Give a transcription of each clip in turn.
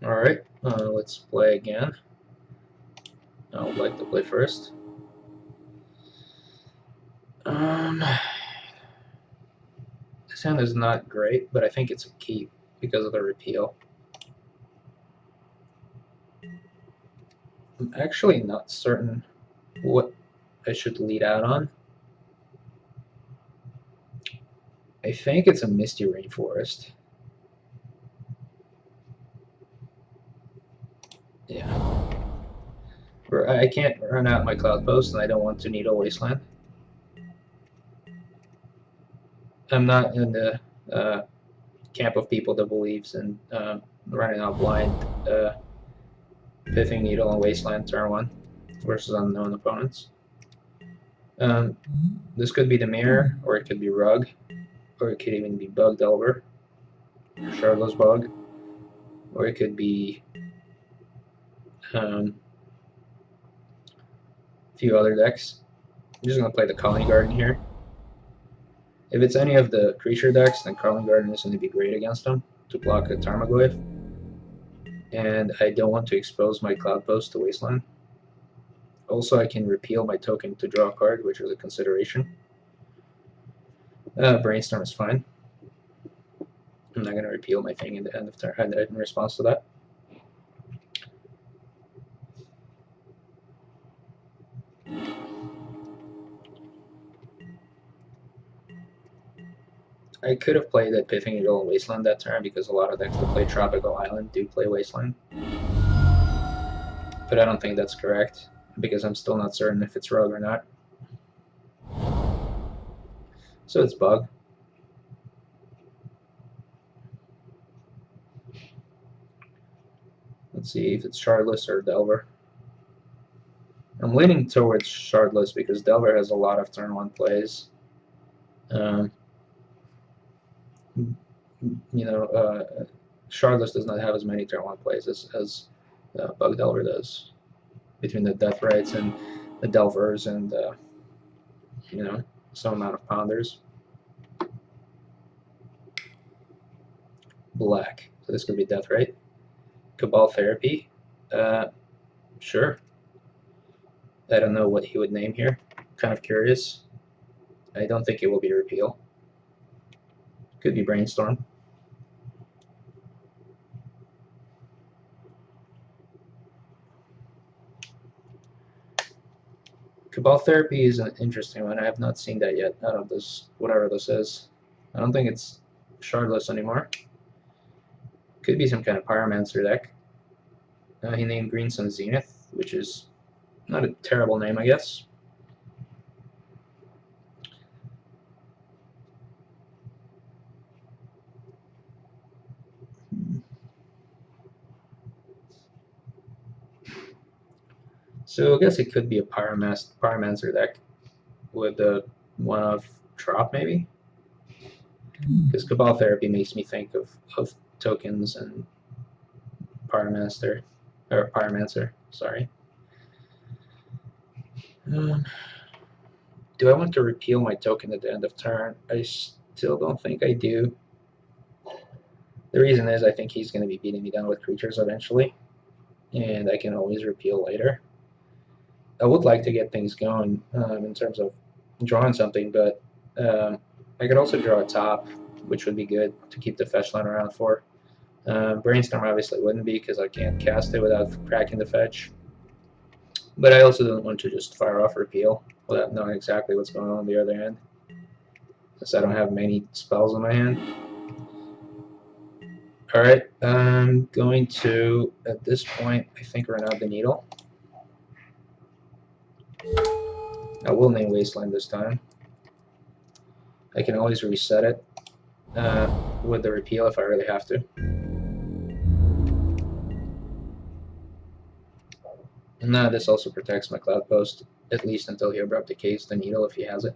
Alright, let's play again. I would like to play first. This hand is not great, but I think it's a keep because of the repeal. I'm actually not certain what I should lead out on. I think it's a Misty Rainforest. Yeah. I can't run out my Cloud Post, and I don't want to Needle Wasteland. I'm not in the camp of people that believes in running out blind Pithing Needle and Wasteland turn 1 versus unknown opponents. This could be the Mirror, or it could be Rug, or it could even be Bug Delver, Shardless Bug, or it could be a few other decks. I'm just going to play the Colony Garden here. If it's any of the creature decks, then Colony Garden is going to be great against them to block a Tarmogoyf. And I don't want to expose my Cloud Post to Wasteland. Also, I can repeal my token to draw a card, which is a consideration. Brainstorm is fine. I'm not going to repeal my thing in the end of turn in response to that. I could have played that Pithing Needle and Wasteland that turn because a lot of decks that play Tropical Island do play Wasteland. But I don't think that's correct because I'm still not certain if it's Rogue or not. So it's Bug. Let's see if it's Shardless or Delver. I'm leaning towards Shardless because Delver has a lot of turn 1 plays. Shardless does not have as many turn 1 plays as Bug Delver does. Between the Death Rights and the Delvers and, some amount of Pounders. Black. So this could be Death Right. Cabal Therapy. Sure. I don't know what he would name here. Kind of curious. I don't think it will be a repeal. Could be Brainstorm. Cabal Therapy is an interesting one. I have not seen that yet out of this, whatever this is. I don't think it's Shardless anymore. Could be some kind of Pyromancer deck. He named Green Sun Zenith, which is not a terrible name, I guess. So I guess it could be a Pyromancer deck with a one-off drop, maybe? Because Cabal Therapy makes me think of tokens and Pyromancer, sorry. Do I want to repeal my token at the end of turn? I still don't think I do. The reason is I think he's going to be beating me down with creatures eventually, and I can always repeal later. I would like to get things going in terms of drawing something, but I could also draw a top, which would be good to keep the fetch line around for. Brainstorm obviously wouldn't be because I can't cast it without cracking the fetch. But I also don't want to just fire off repeal without knowing exactly what's going on the other end, since I don't have many spells in my hand. Alright, I'm going to, at this point, I think run out the Needle. I will name Wasteland this time. I can always reset it with the repeal if I really have to. And now this also protects my Cloud Post, at least until he abrupt decays the Needle if he has it.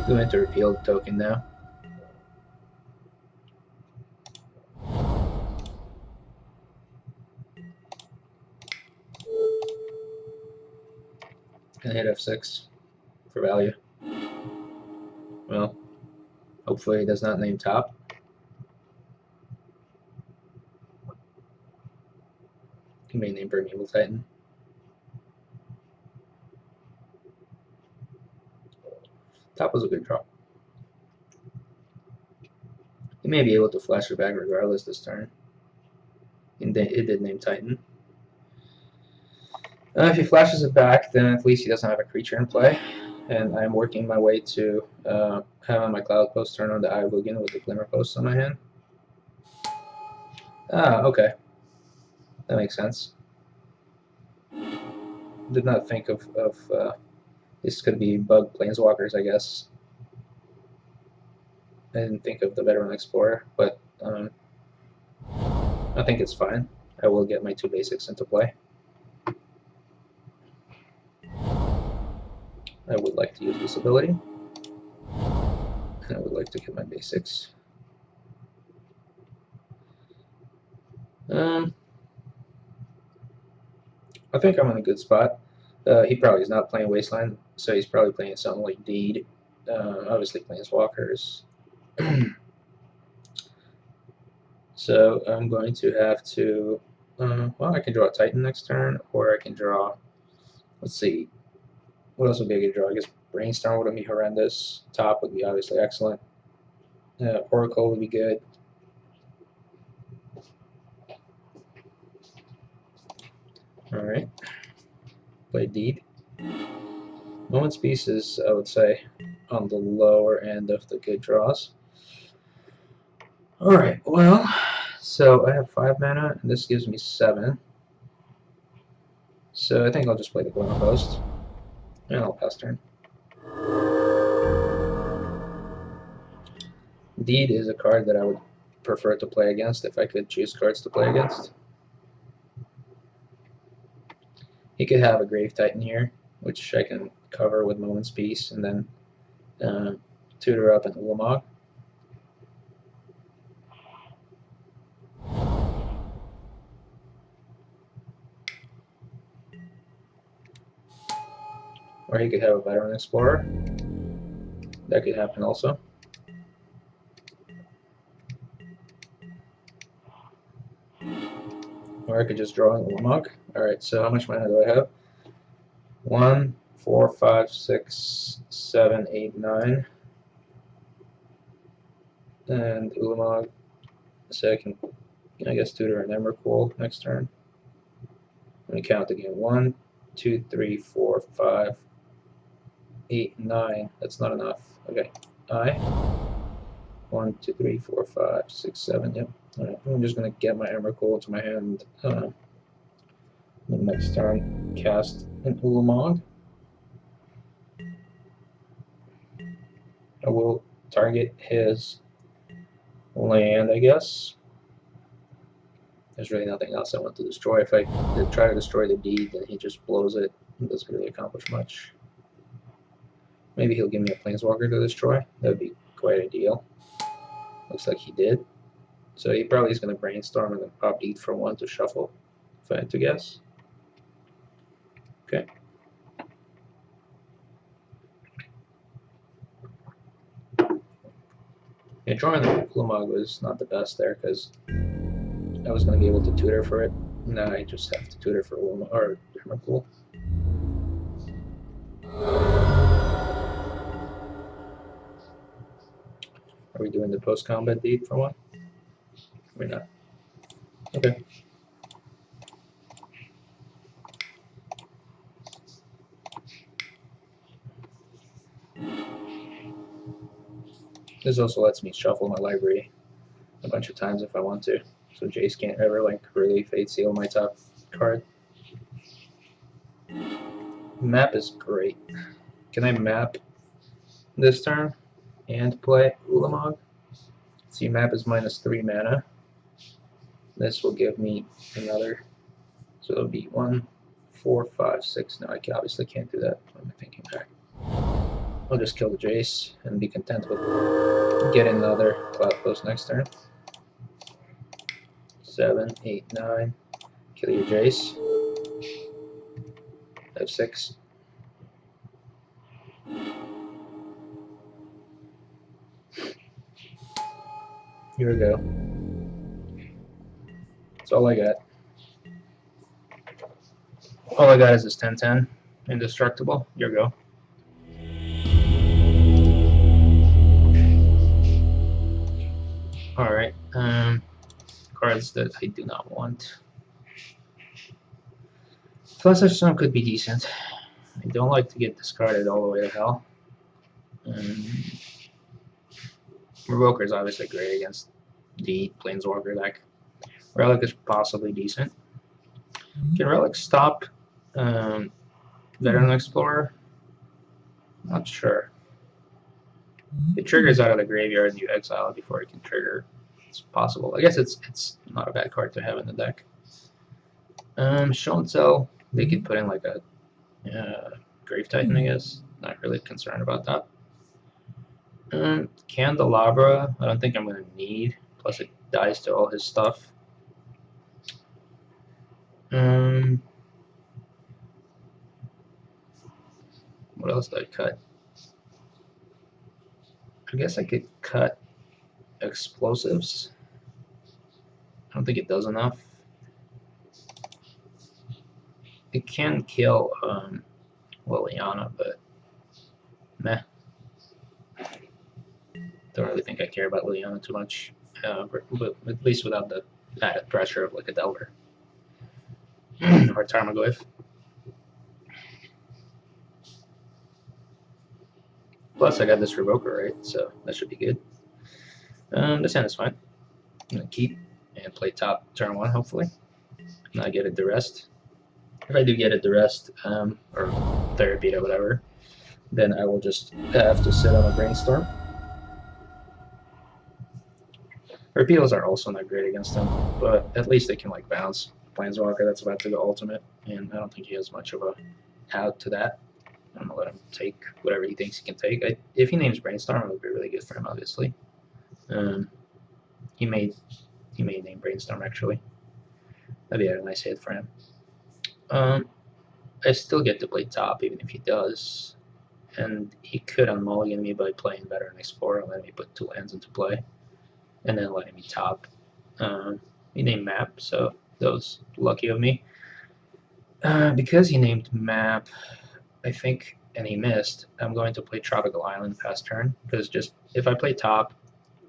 Going to repeal the token now. And hit F6 for value. Well, hopefully he does not name top. He may name Primeval Titan. Top was a good draw. He may be able to flash it back regardless this turn. And it did name Titan. If he flashes it back, then at least he doesn't have a creature in play. And I'm working my way to have on my Cloud Post turn on the Eye of Ugin with the Glimmer Post on my hand. Ah, okay. That makes sense. Did not think of this could be bug planeswalkers, I guess. I didn't think of the Veteran Explorer, but I think it's fine. I will get my 2 basics into play. I would like to use this ability. And I would like to get my basics. I think I'm in a good spot. He probably is not playing Wasteland, so he's probably playing something like Deed. Obviously Planeswalkers. So I'm going to have to, well, I can draw a Titan next turn, or I can draw, let's see, what else would be a good draw? I guess Brainstorm wouldn't be horrendous. Top would be obviously excellent. Oracle would be good. Alright. Play Deed. Moment's Peace is, I would say, on the lower end of the good draws. Alright, well, so I have 5 mana, and this gives me 7. So I think I'll just play the Glimmer Post, and I'll pass turn. Deed is a card that I would prefer to play against if I could choose cards to play against. He could have a Grave Titan here, which I can cover with Moment's Peace, and then tutor up an Ulamog. Or he could have a Veteran Explorer. That could happen also. Or I could just draw an Ulamog. Alright, so how much mana do I have? 1, 4, 5, 6, 7, 8, 9. And Ulamog. So I can, I guess, tutor an Emrakul next turn. Let me count again. 1, 2, 3, 4, 5, 8, 9. That's not enough. Okay. 1, 2, 3, 4, 5, 6, 7. Yep. Alright. I'm just going to get my Emrakul to my hand. The next turn, cast an Ulamog. I will target his land, I guess. There's really nothing else I want to destroy. If I try to destroy the Deed, then he just blows it. It doesn't really accomplish much. Maybe he'll give me a Planeswalker to destroy. That would be quite ideal. Looks like he did. So he probably is going to Brainstorm and then pop Deed for 1 to shuffle, if I had to guess. Okay. Yeah, drawing the Ulamog was not the best there because I was going to be able to tutor for it. Now I just have to tutor for Ulamog or Emrakul. Are we doing the post-combat Deed for 1? We're not. Okay. This also lets me shuffle my library a bunch of times if I want to, so Jace can't ever like really Fate Seal my top card. Map is great. Can I map this turn and play Ulamog? See, map is -3 mana. This will give me another, so it'll be 1, 4, 5, 6. No, I obviously can't do that. What am I thinking back? I'll just kill the Jace and be content with getting another Cloud Post next turn. 7, 8, 9. Kill your Jace. I have 6. Here we go. That's all I got. All I got is this 10/10 indestructible. Here we go. Alright, cards that I do not want. Plus some could be decent. I don't like to get discarded all the way to hell. Revoker is obviously great against the Planeswalker deck. Relic is possibly decent. Can Relic stop Veteran Explorer? Not sure. It triggers out of the graveyard and you exile it before it can trigger. It's possible. I guess it's not a bad card to have in the deck. Show and Tell, they could put in like a Grave Titan, I guess. Not really concerned about that. Candelabra, I don't think I'm going to need. Plus it dies to all his stuff. What else did I cut? I guess I could cut Explosives. I don't think it does enough. It can kill Liliana, but meh. Don't really think I care about Liliana too much, but at least without the added pressure of like a Delver or Tarmogoyf. Plus, I got this Revoker, right? So that should be good. This hand is fine. I'm gonna keep and play top turn 1, hopefully. Not get it duressed. If I do get it duressed, or therapy or whatever, then I will just have to sit on a Brainstorm. Repeals are also not great against him, but at least they can like bounce Planeswalker that's about to go ultimate, and I don't think he has much of a out to that. I'm gonna let him take whatever he thinks he can take. If he names Brainstorm, it would be really good for him, obviously. He may name Brainstorm actually. That'd be a nice hit for him. I still get to play top even if he does, and he could unmulligan me by playing Veteran Explorer and letting me put 2 lands into play, and then letting me top. He named Map, so that was lucky of me. Because he named Map, I think, and he missed, I'm going to play Tropical Island past turn, because just if I play top,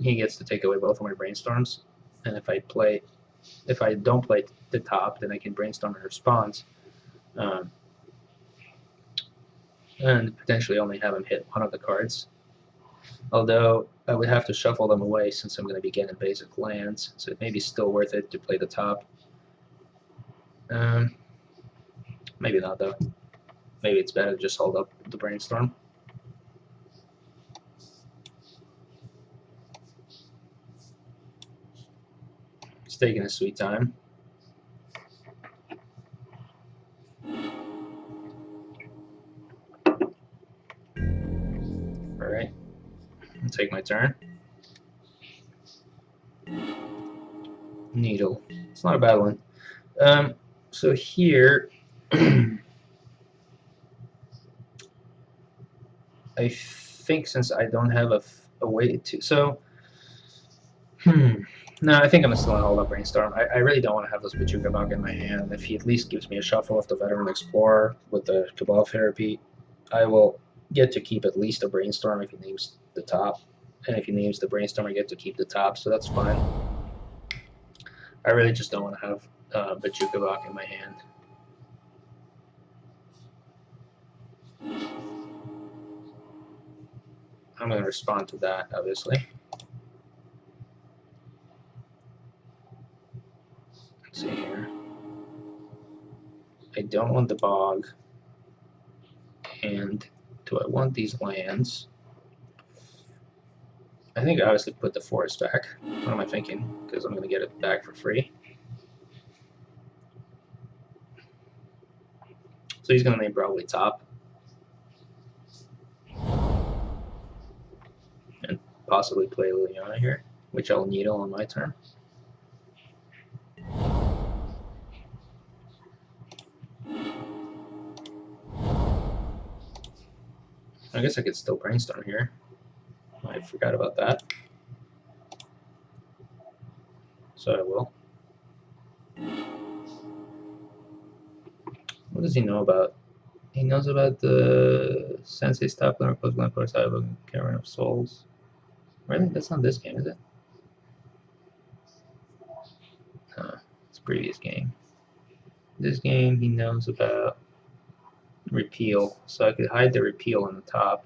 he gets to take away both of my Brainstorms, and if I don't play the top, then I can Brainstorm in response, and potentially only have him hit one of the cards. Although I would have to shuffle them away since I'm going to be getting basic lands, so it may be still worth it to play the top. Maybe not though. Maybe it's better to just hold up the Brainstorm. It's taking a sweet time. Alright, I'll take my turn. Needle. It's not a bad one. So here, I think since I don't have a way to, so, no, I think I'm still gonna hold up Brainstorm. I really don't want to have this Pachuca Bug in my hand. If he at least gives me a shuffle of the Veteran Explorer with the Cabal Therapy, I will get to keep at least a Brainstorm if he names the top. And if he names the Brainstorm, I get to keep the top, so that's fine. I really just don't want to have Pachuca Bug in my hand. I'm going to respond to that, obviously. Let's see here. I don't want the Bog. And do I want these lands? I think I obviously put the forest back. What am I thinking? Because I'm going to get it back for free. So he's going to name probably top. And possibly play Liliana here, which I'll needle on my turn. I guess I could still Brainstorm here. I forgot about that. so I will. What does he know about? He knows about the Sensei Stop Limit plus Limit plus Cavern of Souls. Really? That's not this game, is it? No, it's previous game. This game he knows about repeal, so I could hide the repeal on the top.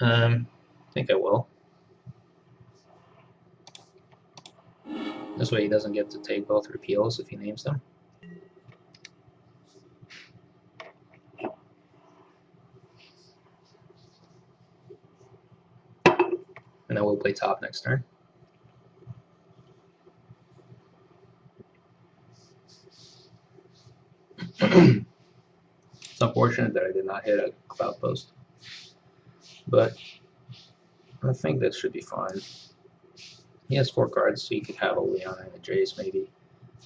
I think I will. This way he doesn't get to take both repeals if he names them. And I will play top next turn. It's unfortunate that I did not hit a cloud post, but I think that should be fine. He has 4 cards, so he could have a Liliana and a Jace maybe.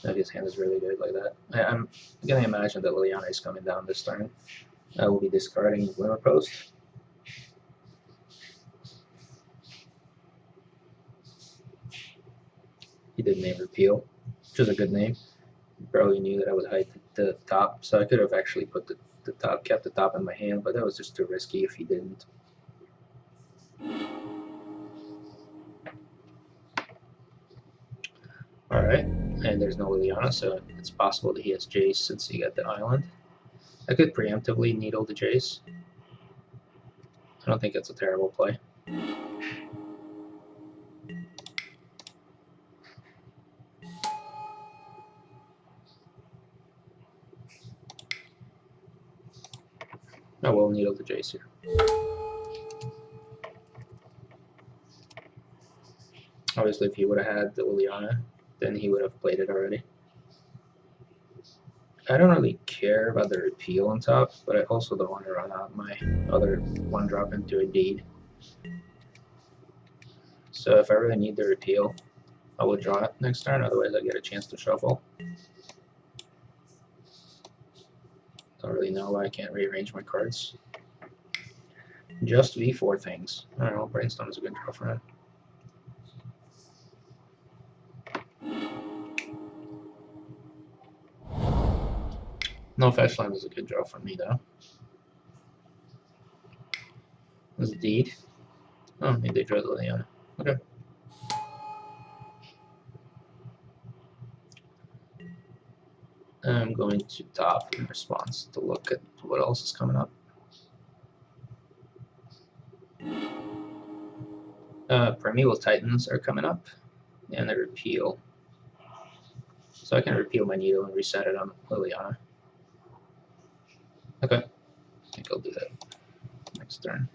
If his hand is really good like that. I'm going to imagine that Liliana is coming down this turn. I will be discarding Limit Post. He did name Repeal, which is a good name. He probably knew that I would hide the top, so I could have actually put the top, kept the top in my hand, but that was just too risky if he didn't. Alright, and there's no Liliana, so it's possible that he has Jace since he got the island. I could preemptively needle the Jace. I don't think it's a terrible play. I will needle the Jace here. Obviously, if he would have had the Liliana, then he would have played it already. I don't really care about the repeal on top, but I also don't want to run out my other 1-drop into a deed. So if I really need the repeal, I will draw it next turn, otherwise I get a chance to shuffle. Don't really know why I can't rearrange my cards. Just V4 things. I don't know, Brainstorm is a good draw for him. No fetch land is a good draw for me though. This deed. Oh, maybe they draw the Liliana. Okay. I'm going to top in response to look at what else is coming up. Primeval Titans are coming up, and the repeal. So I can repeal my needle and reset it on Liliana. Okay, I think I'll do that next turn.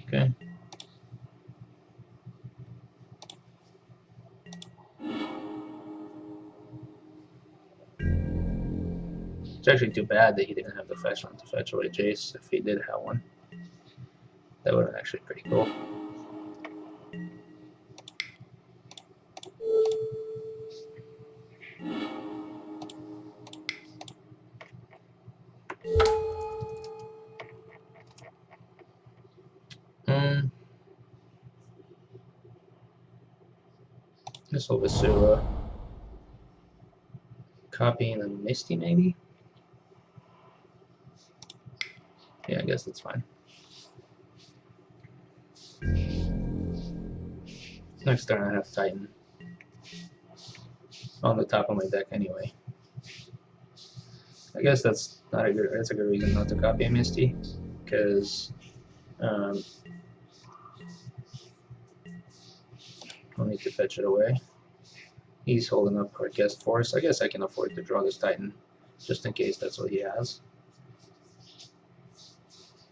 Okay. It's actually too bad that he didn't have the fetch one to fetch away Jace. If he did have one, that would have been actually pretty cool. This will Vasua. Copying a Misty, maybe? Yeah, I guess that's fine. Next turn I have Titan on the top of my deck anyway. I guess that's a good reason not to copy a Misty, because I'll need to fetch it away. He's holding up our guest force. I guess I can afford to draw this Titan, just in case that's what he has.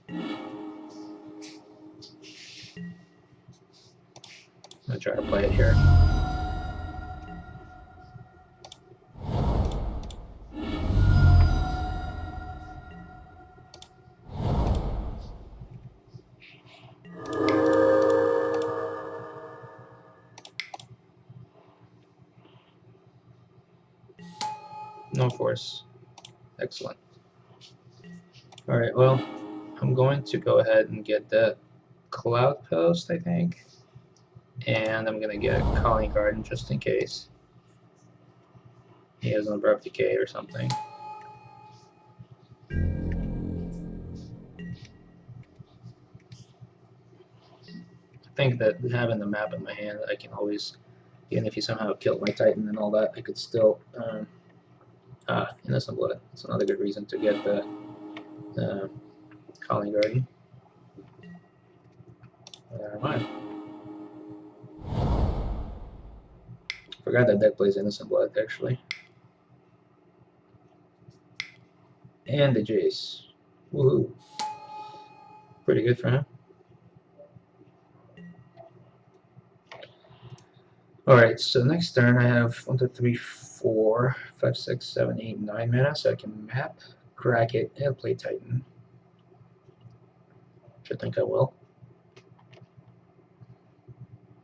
I'm gonna try to play it here. No force. Excellent. Alright, well, I'm going to go ahead and get that cloud post, I think. And I'm gonna get a Calling Garden just in case he has an Abrupt Decay or something. I think that having the map in my hand, I can always, even if he somehow killed my Titan and all that, I could still Innocent Blood. It's another good reason to get the Calling Garden. Never mind. Forgot that deck plays Innocent Blood, actually. And the Jace. Woohoo. Pretty good for him. Alright, so next turn I have 1, 2, 3, 4, 5, 6, 7, 8, 9 mana, so I can map, crack it, and play Titan. Which I think I will.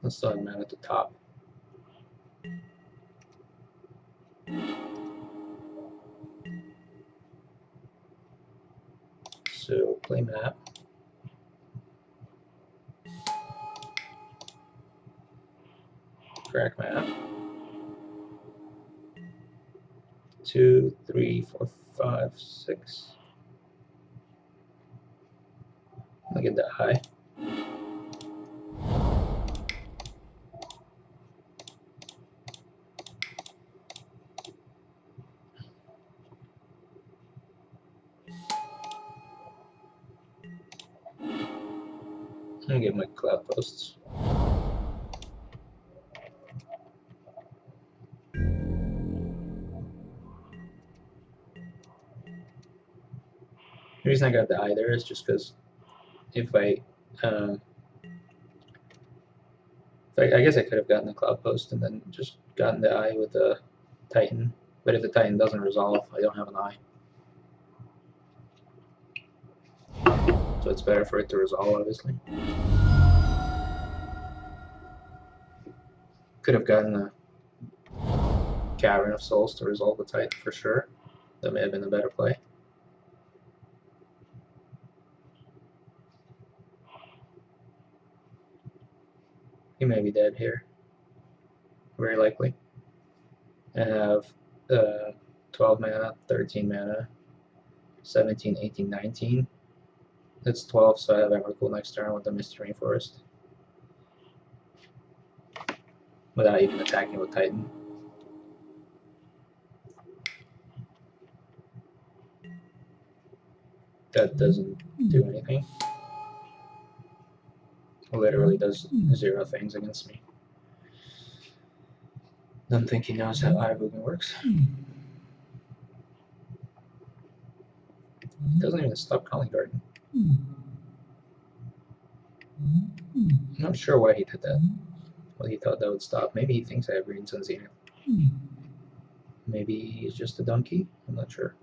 Let's still have mana at the top. So play map. Crack map. 2, 3, 4, 5, 6. Look at that high. I'm gonna get my cloud posts. The reason I got the eye there is just because if I guess I could have gotten the cloud post and then just gotten the eye with the Titan. But if the Titan doesn't resolve, I don't have an eye. So it's better for it to resolve, obviously. Could have gotten a Cavern of Souls to resolve the Titan for sure. That may have been a better play. He may be dead here. Very likely. I have 12 mana, 13 mana, 17, 18, 19. That's 12, so I have Emrakul next turn with the Misty Rainforest. Without even attacking with Titan. That doesn't do anything. It literally does 0 things against me. Don't think he knows how Irobogan works. It doesn't even stop Calling Garden. I'm not sure why he did that. Well, he thought that would stop. Maybe he thinks I have Green Sun Zenith. Maybe he's just a donkey. I'm not sure.